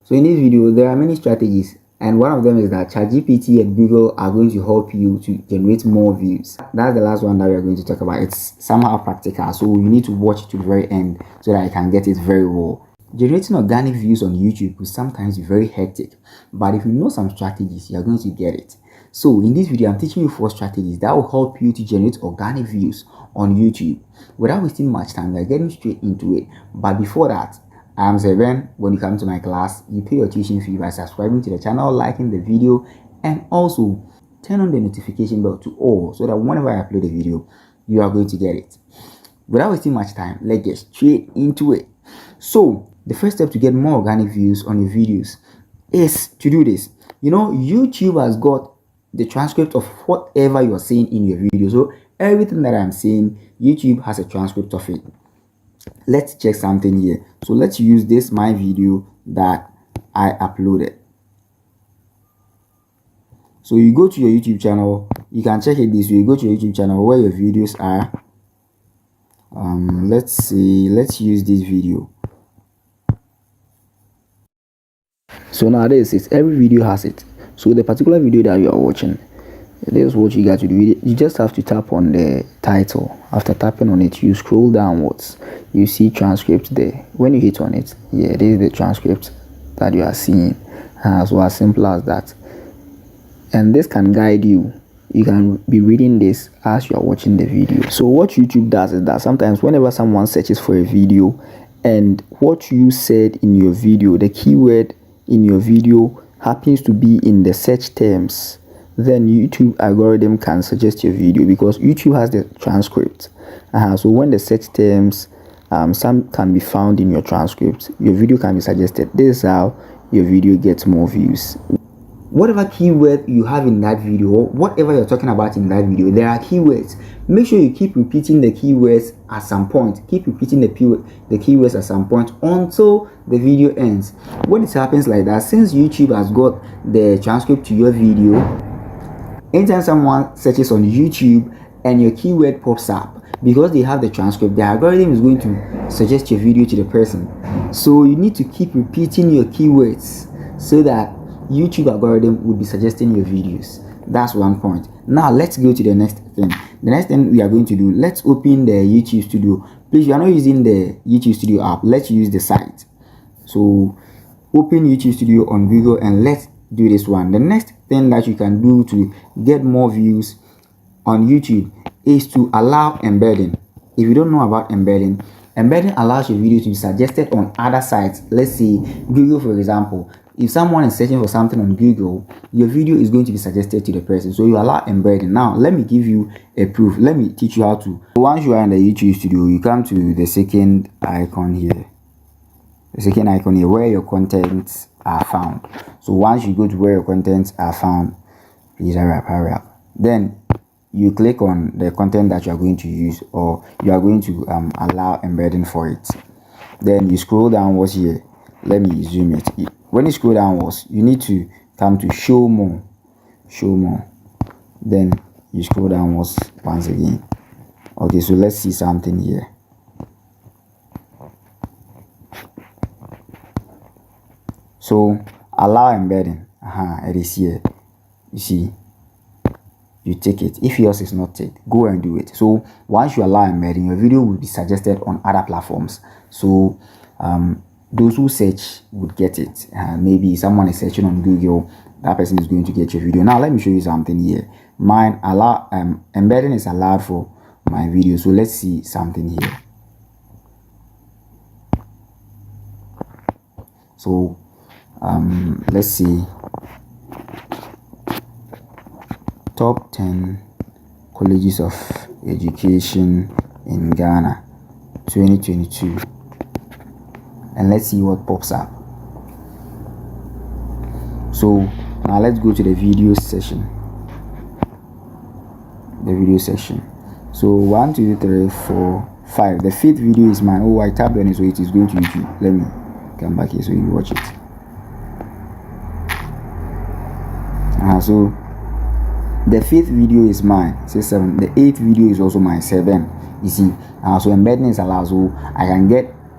So in this video, there are many strategies, and one of them is that ChatGPT and Google are going to help you to generate more views. That's the last one that we are going to talk about. It's somehow practical, so you need to watch it to the very end so that you can get it very well. Generating organic views on YouTube will sometimes be very hectic, but if you know some strategies, you're going to get it. So in this video, I'm teaching you 4 strategies that will help you to generate organic views on YouTube. Without wasting much time, we're getting straight into it. But before that, I'm Seven. When you come to my class, you pay your tuition fee by subscribing to the channel, liking the video, and also turn on the notification bell to all so that whenever I upload a video, you are going to get it. Without wasting much time, let's get straight into it. So the first step to get more organic views on your videos is to do this. You know, YouTube has got the transcript of whatever you're saying in your video. So everything that I'm saying, YouTube has a transcript of it. Let's check something here. So let's use this my video that I uploaded. So you go to your YouTube channel, you can check it this way. You go to your YouTube channel where your videos are. Let's see, let's use this video. So now this is every video has it. So the particular video that you are watching, this is what you got to do. You just have to tap on the title. After tapping on it, you scroll downwards, you see transcript there. When you hit on it, yeah, this is the transcript that you are seeing. So as simple as that. And this can guide you. You can be reading this as you are watching the video. So what YouTube does is that sometimes whenever someone searches for a video and what you said in your video, the keyword in your video happens to be in the search terms, then YouTube algorithm can suggest your video because YouTube has the transcript. So when the search terms some can be found in your transcript, your video can be suggested. This is how your video gets more views. Whatever keyword you have in that video, whatever you're talking about in that video, there are keywords. Make sure you keep repeating the keywords at some point. Keep repeating the keywords at some point until the video ends. When it happens like that, since YouTube has got the transcript to your video, anytime someone searches on YouTube and your keyword pops up, because they have the transcript, the algorithm is going to suggest your video to the person. So you need to keep repeating your keywords so that YouTube algorithm would be suggesting your videos. That's one point. Now let's go to the next thing. The next thing we are going to do, let's open the YouTube Studio. Please, you are not using the YouTube Studio app. Let's use the site. So open YouTube Studio on Google and let's do this one. The next thing that you can do to get more views on YouTube is to allow embedding. If you don't know about embedding, embedding allows your video to be suggested on other sites. Let's say Google, for example. If someone is searching for something on Google, your video is going to be suggested to the person. So you allow embedding. Now let me give you a proof. Let me teach you how to. Once you are in the YouTube Studio, you come to the second icon here. The second icon here where your contents are found. So once you go to where your contents are found, please hurry up. Then you click on the content that you are going to use, or you are going to allow embedding for it. Then you scroll downwards here. Let me zoom it. When you scroll downwards, you need to come to show more. Then you scroll downwards once again. Okay, so let's see something here. So allow embedding. It is here. You see, you take it. If yours is not taken, go and do it. So once you allow embedding, your video will be suggested on other platforms. So those who search would get it. Maybe someone is searching on Google, that person is going to get your video. Now let me show you something here. Mine allow embedding is allowed for my video. So let's see something here. So let's see top 10 colleges of education in Ghana 2022. And let's see what pops up. So now let's go to the video section. So 1 2 3 4 5. The 5th video is mine. Oh, I tapped on it, so it is going to YouTube. Let me come back here so you watch it. So the 5th video is mine, say 7. The 8th video is also mine, 7. You see, so embedding is allowed, so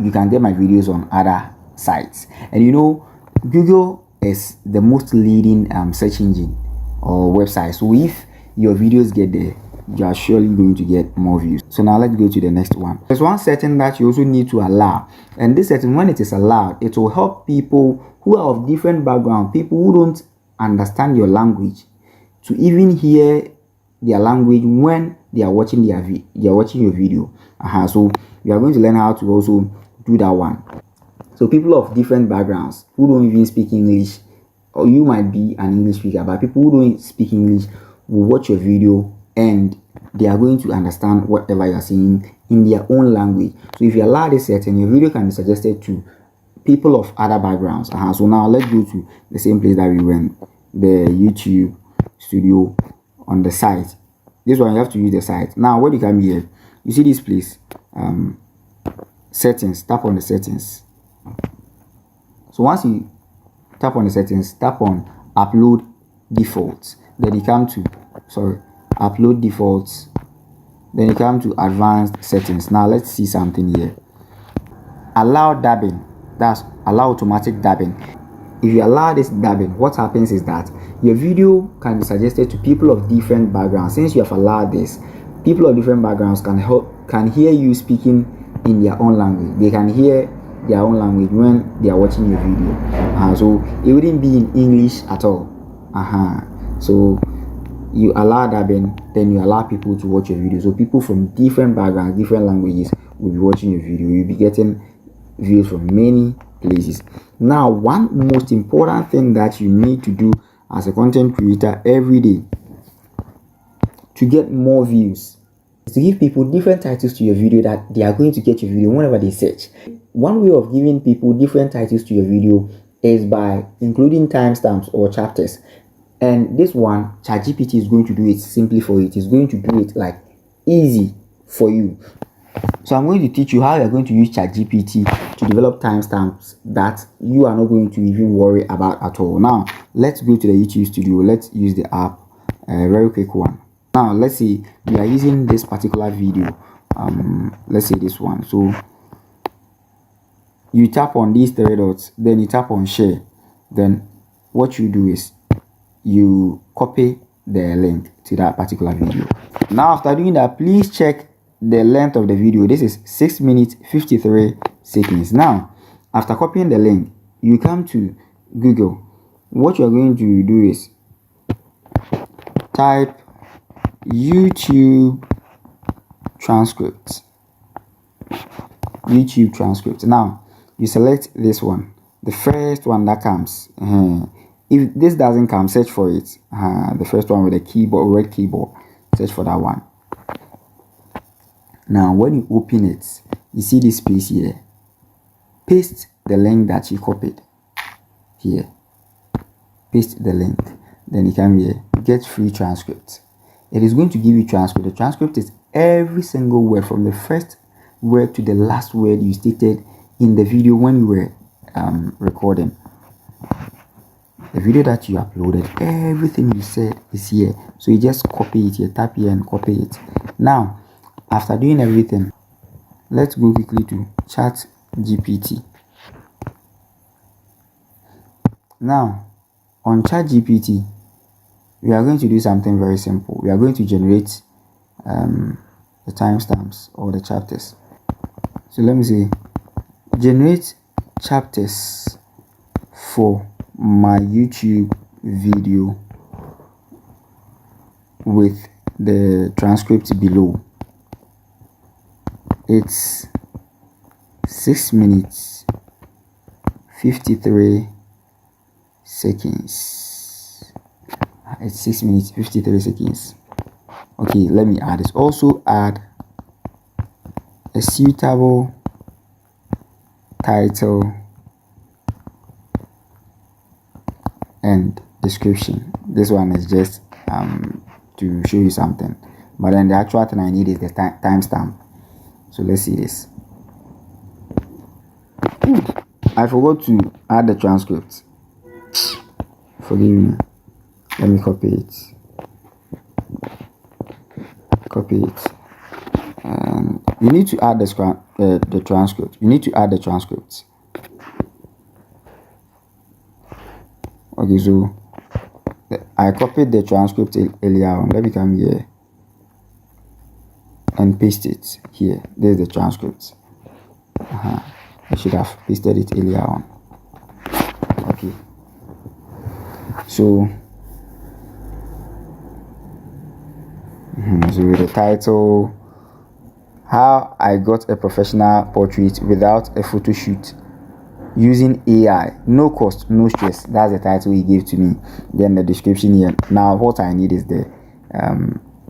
you can get my videos on other sites. And you know, Google is the most leading search engine or website. So if your videos get there, you are surely going to get more views. So now let's go to the next one. There's one setting that you also need to allow, and this setting, when it is allowed, it will help people who are of different background, people who don't understand your language, to even hear their language when they are watching your video. So we are going to learn how to also do that one. So people of different backgrounds who don't even speak English, or you might be an English speaker, but people who don't speak English will watch your video and they are going to understand whatever you are saying in their own language. So if you allow this setting, your video can be suggested to people of other backgrounds. So now let's go to the same place that we went, the YouTube studio on the site. This one you have to use the site. Now when you come here, you see this place, settings. Tap on the settings. So once you tap on the settings, tap on upload defaults, then you come to upload defaults, then you come to advanced settings. Now let's see something here. Allow dubbing, that's allow automatic dubbing. If you allow this dubbing, what happens is that your video can be suggested to people of different backgrounds. Since you have allowed this, people of different backgrounds can hear you speaking in their own language. They can hear their own language when they are watching your video. So it wouldn't be in English at all. So you allow dubbing, then you allow people to watch your video. So people from different backgrounds, different languages will be watching your video. You'll be getting views from many places. Now, one most important thing that you need to do as a content creator every day to get more views is to give people different titles to your video that they are going to get your video whenever they search. One way of giving people different titles to your video is by including timestamps or chapters. And this one, ChatGPT is going to do it simply for you. It's going to do it like easy for you. So I'm going to teach you how you're going to use ChatGPT to develop timestamps that you are not going to even worry about at all. Now, let's go to the YouTube studio. Let's use the app, a very quick one. Now, let's say we are using this particular video. Let's say this one. So you tap on these three dots, then you tap on share. Then what you do is you copy the link to that particular video. Now, after doing that, please check the length of the video. This is 6 minutes 53 seconds. Now, after copying the link, you come to Google. What you're going to do is type YouTube transcript. YouTube transcript. Now, you select this one, the first one that comes. If this doesn't come, search for it. The first one with a keyboard, red keyboard, search for that one. Now, when you open it, you see this space here. Paste the link that you copied here. Paste the link. Then you come here, get free transcript. It is going to give you transcript. The transcript is every single word from the first word to the last word you stated in the video when you were recording. The video that you uploaded, everything you said is here. So you just copy it here, tap here and copy it. Now, after doing everything, let's go quickly to ChatGPT. Now, on ChatGPT, we are going to do something very simple. We are going to generate the timestamps or the chapters. So let me say, generate chapters for my YouTube video with the transcript below. It's 6 minutes 53 seconds. It's 6 minutes 53 seconds. Okay, let me add this. Also add a suitable title and description. This one is just to show you something, but then the actual thing I need is the timestamp. So let's see this. I forgot to add the transcript. Forgive me. Let me copy it. And you need to add the transcript. You need to add the transcript. Okay, so I copied the transcript earlier on. Let me come here and paste it here. There's the transcript. I should have pasted it earlier on. Okay, so so the title, how I got a professional portrait without a photo shoot using AI, no cost, no stress. That's the title he gave to me. Then the description here. Now what I need is the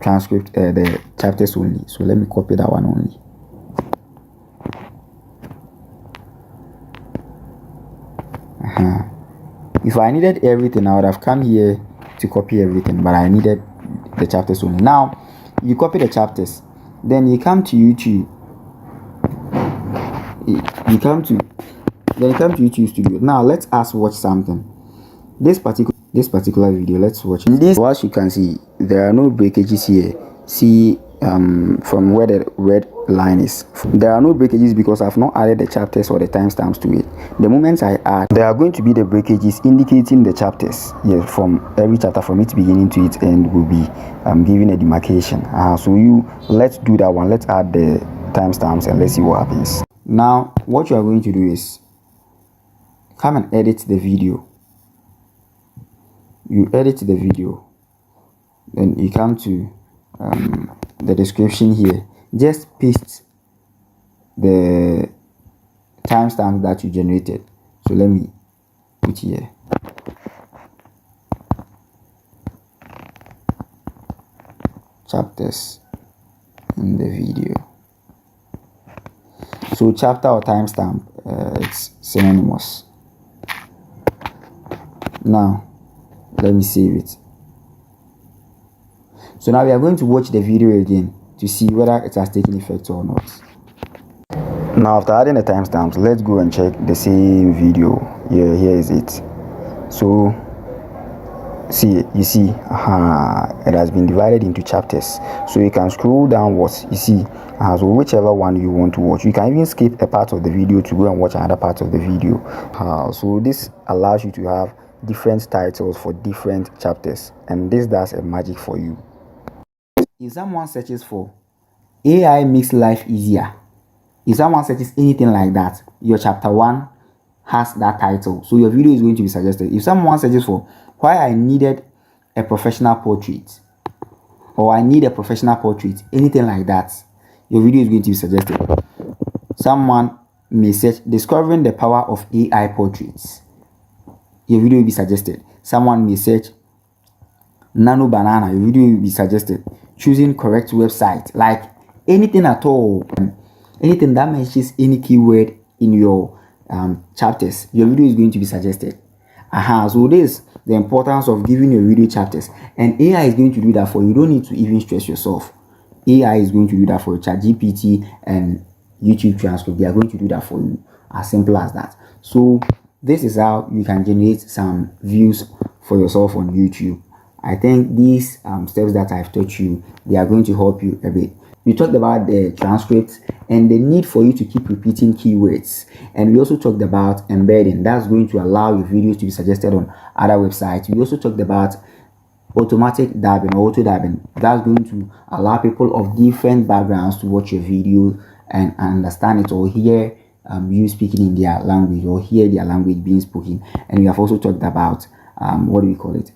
transcript, the chapters only. So let me copy that one only. If I needed everything, I would have come here to copy everything, but I needed the chapters only. Now you copy the chapters, then you come to YouTube. You come to YouTube Studio. Now let us watch something. This particular video, let's watch this. As you can see, there are no breakages here. See, from where the red line is, there are no breakages because I've not added the chapters or the timestamps to it. The moment I add, there are going to be the breakages indicating the chapters. Yeah, from every chapter, from its beginning to its end, will be giving a demarcation. So let's do that one. Let's add the timestamps and let's see what happens. Now what you are going to do is come and edit the video. You edit the video, then you come to the description here. Just paste the timestamp that you generated. So let me put here. Chapters in the video. So chapter or timestamp, it's synonymous. Now let me save it. So now we are going to watch the video again to see whether it has taken effect or not. Now after adding the timestamps, let's go and check the same video. Here is it. So you see it has been divided into chapters, so you can scroll downwards. You see, so whichever one you want to watch, you can even skip a part of the video to go and watch another part of the video. So this allows you to have different titles for different chapters, and this does a magic for you. If someone searches for AI makes life easier, if someone searches anything like that, your chapter 1 has that title, so your video is going to be suggested. If someone searches for why I needed a professional portrait, or I need a professional portrait, anything like that, your video is going to be suggested. Someone may search discovering the power of AI portraits, your video will be suggested. Someone may search nano banana, your video will be suggested. Choosing correct website, like anything at all, anything that mentions any keyword in your chapters, your video is going to be suggested. So this the importance of giving your video chapters, and AI is going to do that for you. You don't need to even stress yourself. AI is going to do that for you. ChatGPT and YouTube Transcript, they are going to do that for you. As simple as that. So this is how you can generate some views for yourself on YouTube. I think these steps that I've taught you, they are going to help you a bit. We talked about the transcripts and the need for you to keep repeating keywords, and we also talked about embedding. That's going to allow your videos to be suggested on other websites. We also talked about automatic dubbing or auto dubbing. That's going to allow people of different backgrounds to watch your video and understand it, or hear you speaking in their language, or hear their language being spoken. And we have also talked about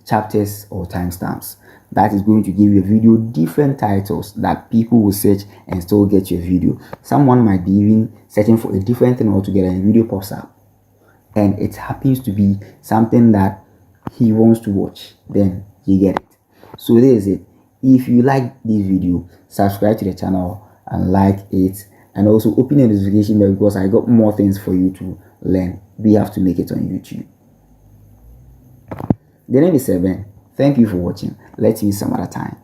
chapters or timestamps. That is going to give your video different titles that people will search and still get your video. Someone might be even searching for a different thing altogether, and video pops up and it happens to be something that he wants to watch, then you get it. So there is it. If you like this video, subscribe to the channel and like it, and also open the notification bell, because I got more things for you to learn. We have to make it on YouTube. The name is Seven. Thank you for watching. Let's meet some other time.